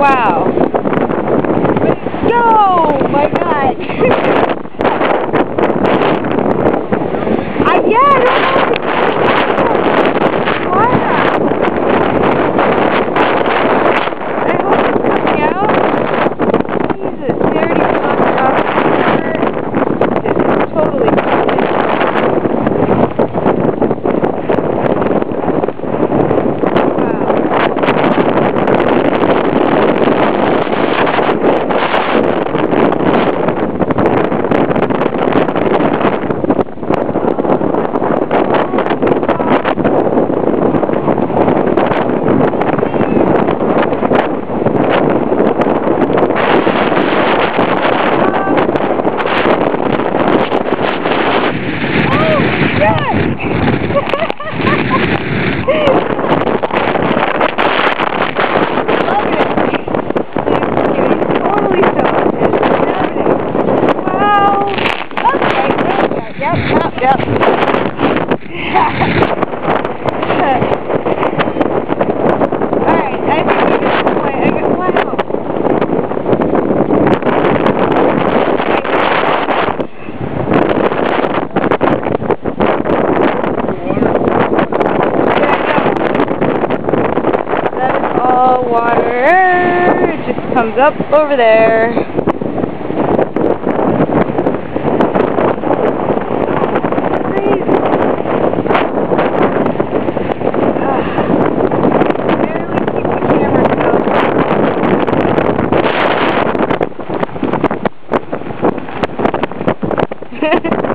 Wow. No! My God. Yeah, I don't know. Why not? I hope it's coming out. Jesus, they already knocked it off the water. It's totally flooded. Yep. Alright, I think we get the point. I got one home. That is all water. It just comes up over there. Ha ha ha.